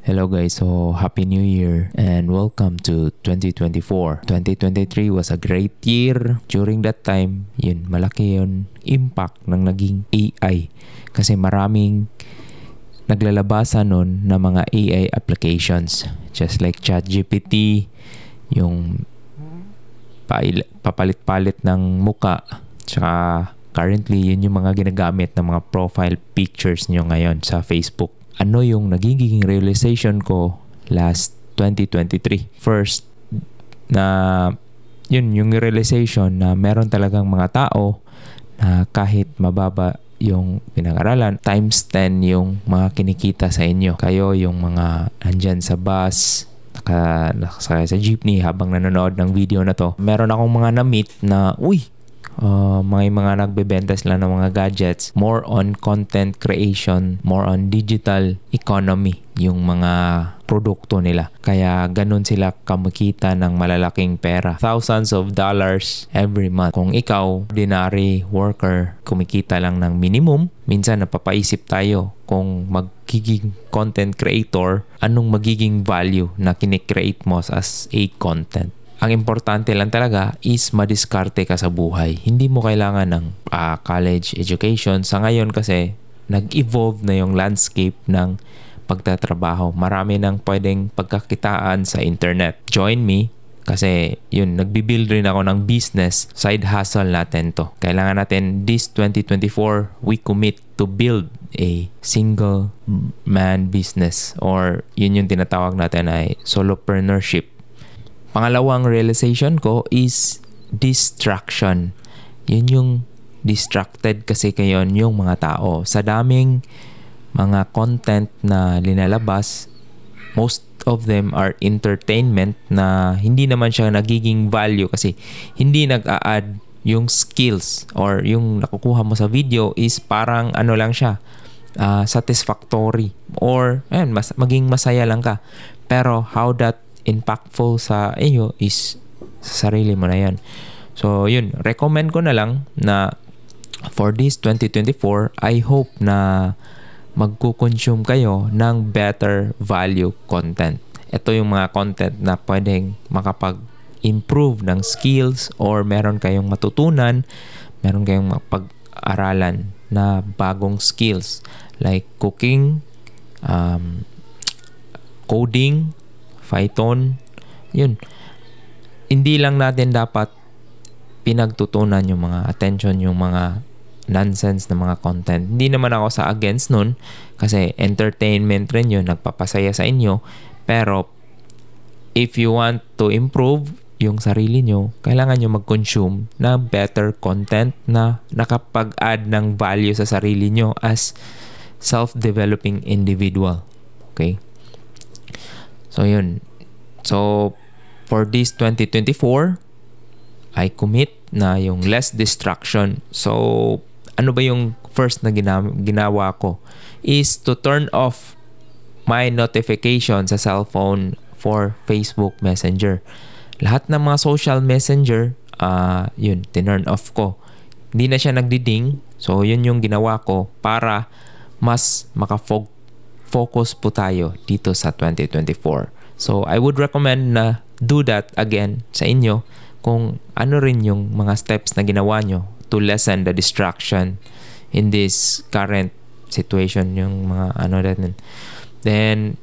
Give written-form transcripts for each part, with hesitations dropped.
Hello guys, so Happy New Year and welcome to 2024. 2023 was a great year. During that time, malaki yun impact ng naging AI. Kasi maraming naglalabasan nun na mga AI applications. Just like ChatGPT, yung papalit-palit ng muka. Tsaka currently, yun yung mga ginagamit ng mga profile pictures nyo ngayon sa Facebook. Ano yung nagiging realization ko last 2023? First, na yung realization na meron talagang mga tao na kahit mababa yung pinag-aralan, times 10 yung mga kinikita sa inyo. Kayo yung mga andyan sa bus, nakasakay sa jeepney habang nanonood ng video na to. Meron akong mga na-meet na, mga nagbebenta sila ng mga gadgets, more on content creation, more on digital economy yung mga produkto nila. Kaya ganun sila kumikita ng malalaking pera. Thousands of dollars every month. Kung ikaw, ordinary worker, kumikita lang ng minimum, minsan napapaisip tayo kung magiging content creator, anong magiging value na kinikreate mo as a content. Ang importante lang talaga is madiskarte ka sa buhay. Hindi mo kailangan ng college education. Sa ngayon kasi, nag-evolve na yung landscape ng pagtatrabaho. Marami nang pwedeng pagkakitaan sa internet. Join me kasi nagbibuild rin ako ng business. Side hustle natin to. Kailangan natin this 2024, we commit to build a single man business or yun yung tinatawag natin ay solopreneurship. Pangalawang realization ko is distraction. Yun yung distracted kasi kayo yung mga tao. Sa daming mga content na linalabas, most of them are entertainment na hindi naman siya nagiging value kasi hindi nag-a-add yung skills or yung nakukuha mo sa video is parang ano lang siya, satisfactory or maging masaya lang ka. Pero how that impactful sa iyo is sa sarili mo na yan. So, recommend ko na lang na for this 2024, I hope na magkukonsume kayo ng better value content. Ito yung mga content na pwedeng makapag-improve ng skills or meron kayong matutunan, meron kayong mapag-aralan na bagong skills like cooking, coding, Python, hindi lang natin dapat pinagtutunan yung mga attention, yung mga nonsense na mga content. Hindi naman ako sa against nun kasi entertainment rin yun, nagpapasaya sa inyo. Pero if you want to improve yung sarili nyo, kailangan nyo mag-consume na better content na nakapag-add ng value sa sarili nyo as self-developing individual. Okay? So, So, for this 2024, I commit na yung less distraction. So, ano ba yung first na ginawa ko? Is to turn off my notification sa cellphone for Facebook Messenger. Lahat ng mga social messenger, tinurn off ko. Hindi na siya nagdiding. So, yun yung ginawa ko para mas focus po tayo dito sa 2024. So, I would recommend na do that again sa inyo kung ano rin yung mga steps na ginawa nyo to lessen the distraction in this current situation, yung mga natin. Then,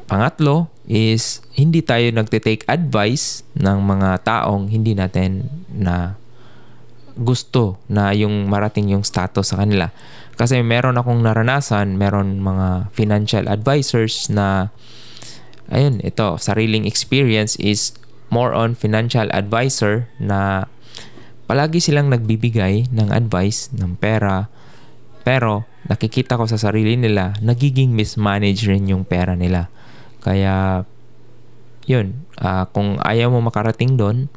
pangatlo is hindi tayo nagtitake advice ng mga taong hindi natin na gusto na yung marating yung status sa kanila. Kasi meron akong naranasan, meron mga financial advisors na ito, sariling experience is more on financial advisor na palagi silang nagbibigay ng advice, ng pera, pero nakikita ko sa sarili nila, nagiging mismanage rin yung pera nila. Kaya, kung ayaw mo makarating doon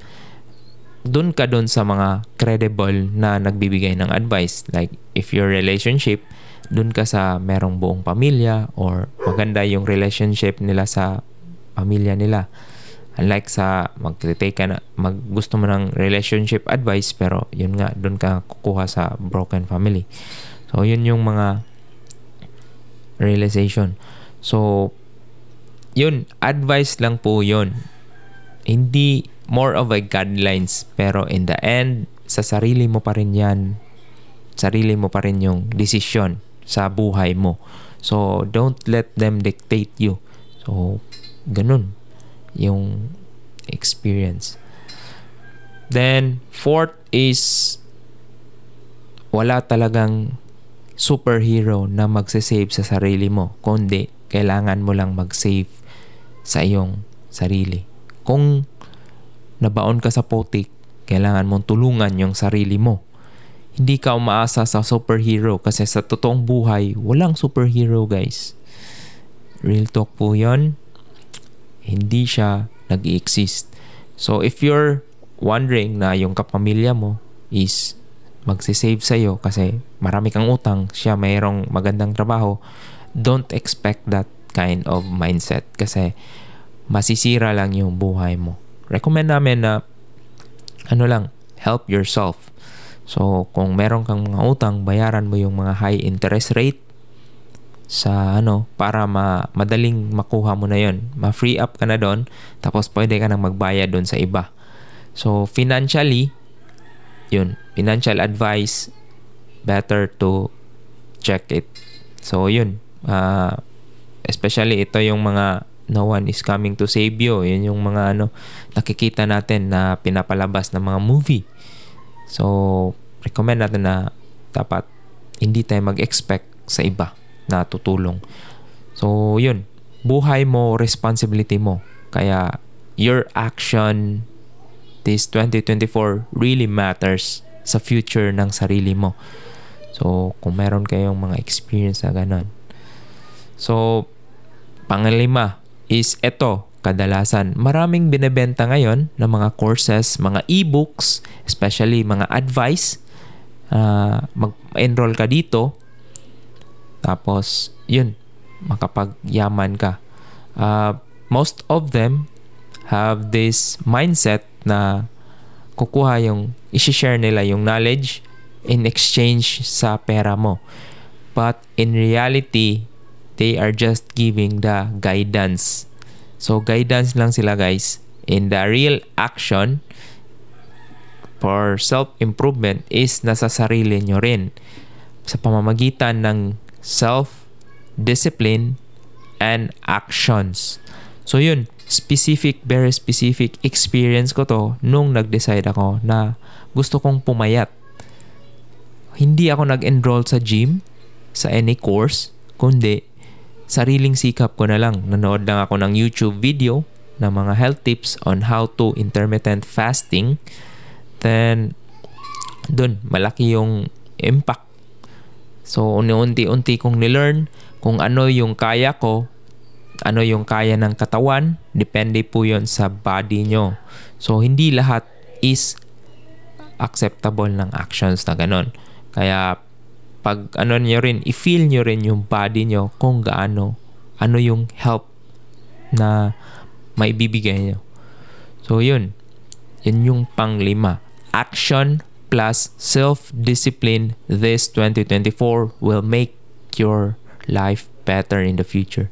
ka doon sa mga credible na nagbibigay ng advice. Like, if your relationship, doon ka sa merong buong pamilya or maganda yung relationship nila sa pamilya nila. Unlike sa gusto mo ng relationship advice pero doon ka kukuha sa broken family. So, yun yung mga realization. So, yun, advice lang po yun. Hindi more of a guidelines. Pero in the end, sa sarili mo pa rin yan. Sarili mo pa rin yung desisyon sa buhay mo. So, don't let them dictate you. So, ganun yung experience. Then, fourth is wala talagang superhero na magsasave sa sarili mo. Kundi, kailangan mo lang mag-save sa iyong sarili. Kung nabaon ka sa putik, kailangan mong tulungan yung sarili mo. Hindi ka umaasa sa superhero kasi sa totoong buhay, walang superhero guys. Real talk po yun. Hindi siya nag-i-exist. So if you're wondering na yung kapamilya mo is magsisave sa'yo kasi marami kang utang, siya mayroong magandang trabaho, don't expect that kind of mindset kasi masisira lang yung buhay mo. Recommend namin na help yourself. So, kung meron kang mga utang, bayaran mo yung mga high interest rate sa para madaling makuha mo na yon. Ma-free up ka na doon, tapos pwede ka nang magbayad doon sa iba. So, financial advice, better to check it. So, yun. Especially ito yung mga no one is coming to save you. Yun yung mga nakikita natin na pinapalabas ng mga movie. So, recommend natin na dapat hindi tayo mag-expect sa iba na tutulong. So, yun. Buhay mo, responsibility mo. Kaya, your action this 2024 really matters sa future ng sarili mo. So, kung meron kayong mga experience na ganun. So, pangalima is ito, kadalasan. Maraming binebenta ngayon ng mga courses, mga e-books, especially mga advice. Mag-enroll ka dito. Tapos, yun, makapagyaman ka. Most of them have this mindset na kukuha i-share nila yung knowledge in exchange sa pera mo. But in reality, they are just giving the guidance. So, guidance lang sila guys. In the real action for self-improvement is nasa sarili nyo rin. Sa pamamagitan ng self-discipline and actions. So, yun. Very specific experience ko to nung nag-decide ako na gusto kong pumayat. Hindi ako nag-enroll sa gym, sa any course, kundi sariling sikap ko na lang. Nanood lang ako ng YouTube video ng mga health tips on how to intermittent fasting. Then, dun, malaki yung impact. So, unti-unti kong nilearn kung ano yung kaya ko, ano yung kaya ng katawan. Depende po yon sa body nyo. So, hindi lahat is acceptable ng actions na ganon. Kaya, pag nyo rin, i-feel nyo rin yung body nyo kung gaano, ano yung help na maibibigay nyo. So, yun. Yun yung panglima. Action plus self-discipline this 2024 will make your life better in the future.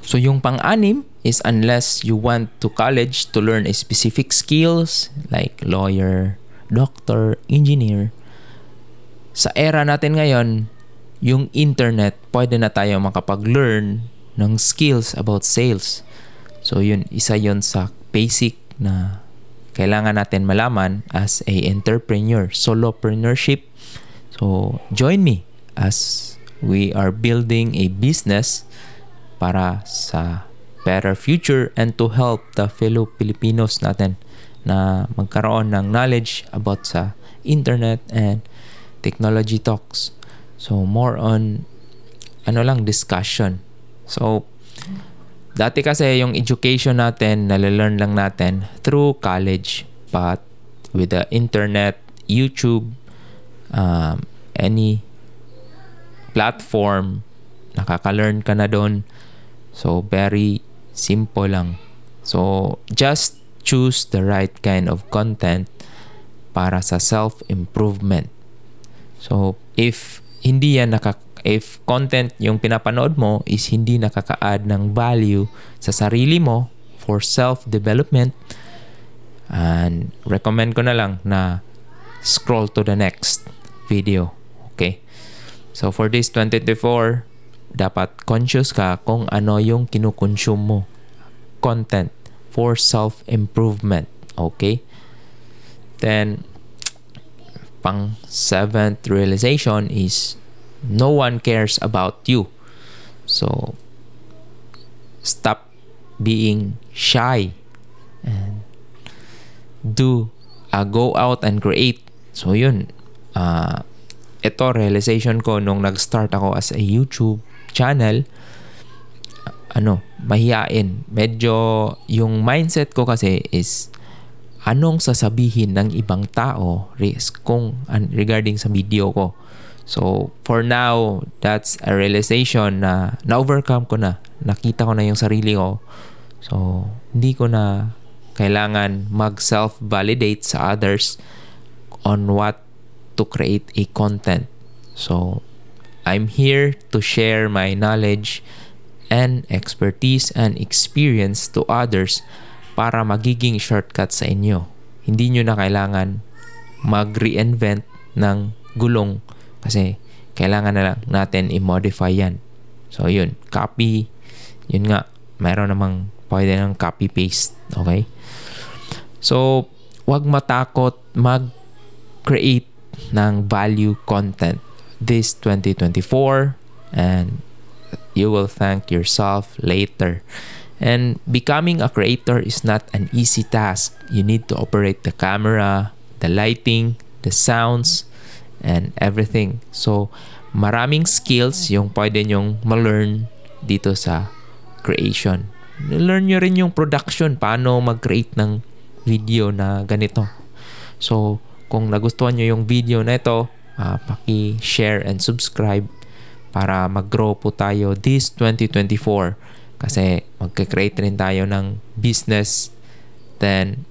So, yung pang-anim is unless you want to college to learn a specific skills like lawyer, doctor, engineer. Sa era natin ngayon, yung internet, pwede na tayo makapag-learn ng skills about sales. So, isa yun sa basic na kailangan natin malaman as a entrepreneur, solopreneurship. So, join me as we are building a business para sa better future and to help the fellow Filipinos natin na magkaroon ng knowledge about sa internet and technology talks. So, more on discussion. So, dati kasi yung education natin, nalalearn lang natin through college. But with the internet, YouTube, any platform, nakaka-learn ka na doon. So, very simple lang. So, just choose the right kind of content para sa self-improvement. So, if hindi yan if content yung pinapanood mo is hindi nakaka-add ng value sa sarili mo for self-development, and recommend ko na lang na scroll to the next video. Okay? So for this 2024, dapat conscious ka kung ano yung kinukonsume mo. Content for self-improvement. Okay? Then, pang 7th realization is no one cares about you. So, stop being shy and go out and create. So yun, ito realization ko nung nag-start ako as a YouTube channel. Mahiyain. Medyo yung mindset ko kasi is anong sasabihin ng ibang tao regarding sa video ko. So for now, that's a realization na na-overcome ko na. Nakita ko na yung sarili ko. So hindi ko na kailangan mag-self-validate sa others on what to create a content. So, I'm here to share my knowledge and expertise and experience to others para magiging shortcut sa inyo. Hindi nyo na kailangan mag-reinvent ng gulong kasi kailangan na lang natin i-modify yan. So, yun. Copy. Yun nga. Mayroon namang pwede ng copy-paste. Okay? So, wag matakot mag-create ng value content this 2024 and you will thank yourself later. And becoming a creator is not an easy task. You need to operate the camera, the lighting, the sounds, and everything. So, maraming skills yung pwede nyong ma-learn dito sa creation. Learn nyo rin yung production, paano mag-create ng video na ganito. So, kung nagustuhan nyo yung video na ito, paki-share and subscribe para mag-grow po tayo this 2024 kasi magka-create rin tayo ng business. Then,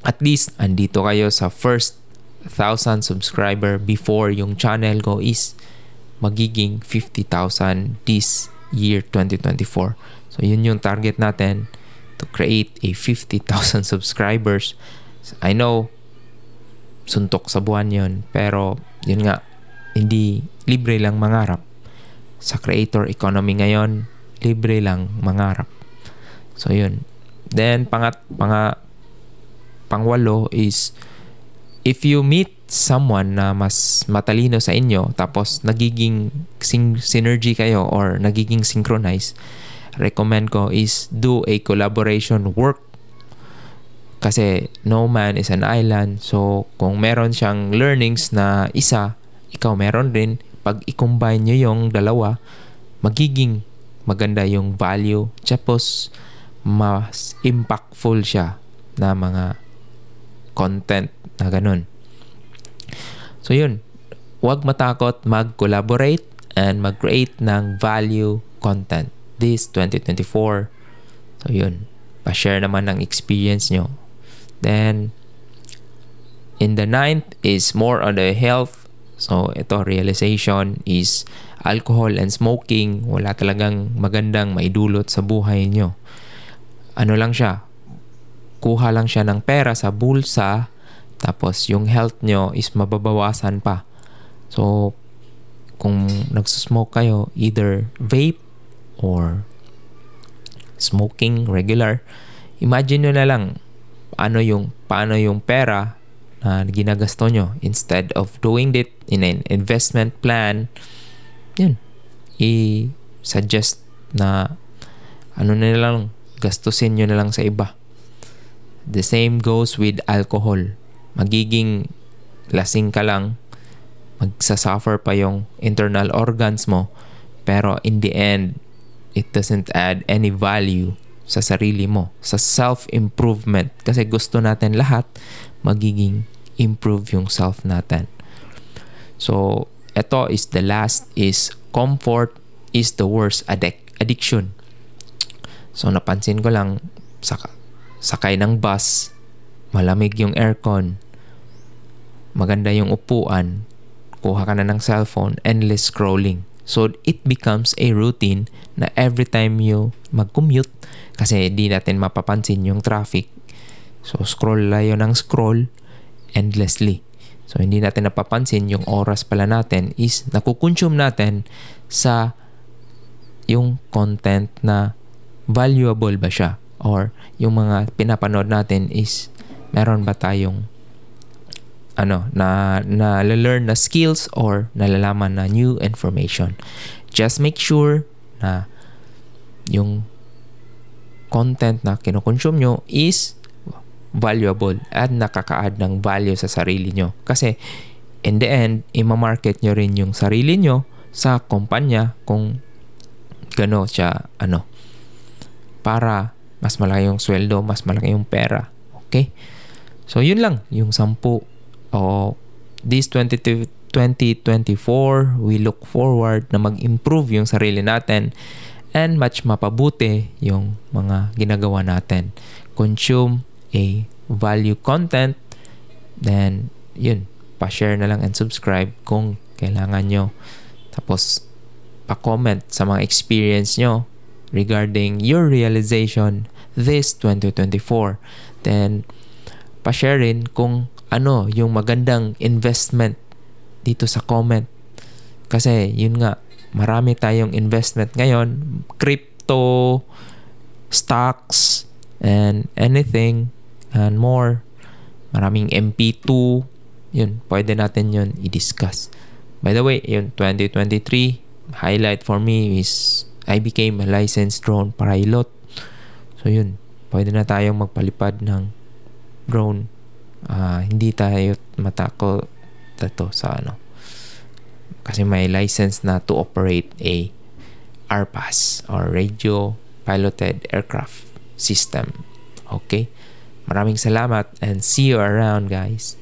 at least, andito kayo sa first 1,000 subscriber before yung channel ko is magiging 50,000 this year 2024. So, yun yung target natin, to create a 50,000 subscribers. I know, suntok sa buwan yun. Pero, yun nga, hindi libre lang mangarap. Sa creator economy ngayon, libre lang mangarap. So, yun. Then, pangwalo is, if you meet someone na mas matalino sa inyo, tapos nagiging synergy kayo or nagiging synchronize, recommend ko is do a collaboration work. Kasi no man is an island. So, kung meron siyang learnings na isa, ikaw meron rin. Pag i-combine nyo yung dalawa, magiging maganda yung value. Tapos, mas impactful siya na mga content na ganun. So, yun. Huwag matakot mag-collaborate and mag-create ng value content this 2024. So, yun. Pa-share naman ng experience nyo. Then, in the 9th is more on the health. So, ito, realization is alcohol and smoking. Wala talagang magandang maidulot sa buhay nyo. Ano lang siya? Kuha lang siya ng pera sa bulsa. Tapos, yung health nyo is mababawasan pa. So, kung nagsusmoke kayo, either vape or smoking regular, imagine nyo na lang paano yung pera na ginagasto nyo. Instead of doing it in an investment plan, yun, i-suggest na na lang, gastusin nyo na lang sa iba. The same goes with alcohol. Magiging lasing ka lang, magsasuffer pa yung internal organs mo, pero in the end, it doesn't add any value sa sarili mo, sa self-improvement. Kasi gusto natin lahat magiging improve yung self natin. So, ito is the last is comfort is the worst addiction. So, napansin ko lang, sakay ng bus, malamig yung aircon, maganda yung upuan, kuha ka na ng cellphone, endless scrolling. So, it becomes a routine na every time you mag-commute, kasi di natin mapapansin yung traffic. So, scroll tayo ng scroll endlessly. So, hindi natin napapansin yung oras pala natin is nakukonsume natin sa yung content na valuable ba siya, or yung mga pinapanood natin is meron ba tayong na learn na skills or nalalaman na new information. Just make sure na yung content na kinukonsume nyo is valuable at nakaka-add ng value sa sarili nyo. Kasi in the end, ima-market nyo rin yung sarili nyo sa kumpanya kung gano siya, para mas malaki yung sweldo, mas malaki yung pera. Okay? So, yun lang yung 10. This 2024, we look forward na mag-improve yung sarili natin and much mapabuti yung mga ginagawa natin. Consume a value content, then yun, pa-share na lang and subscribe kung kailangan nyo. Tapos, pa-comment sa mga experience nyo regarding your realization this 2024. Then, pa-share rin kung ano yung magandang investment dito sa comment. Kasi, yun nga, marami tayong investment ngayon. Crypto, stocks, and anything, and more. Maraming MP2. Yun, pwede natin yun i-discuss. By the way, yung 2023, highlight for me is I became a licensed drone pilot. So, yun, pwede na tayong magpalipad ng drone. Hindi tayo matakot sa kasi may license na to operate a RPAS or Radio Piloted Aircraft System. Okay? Maraming salamat and see you around, guys.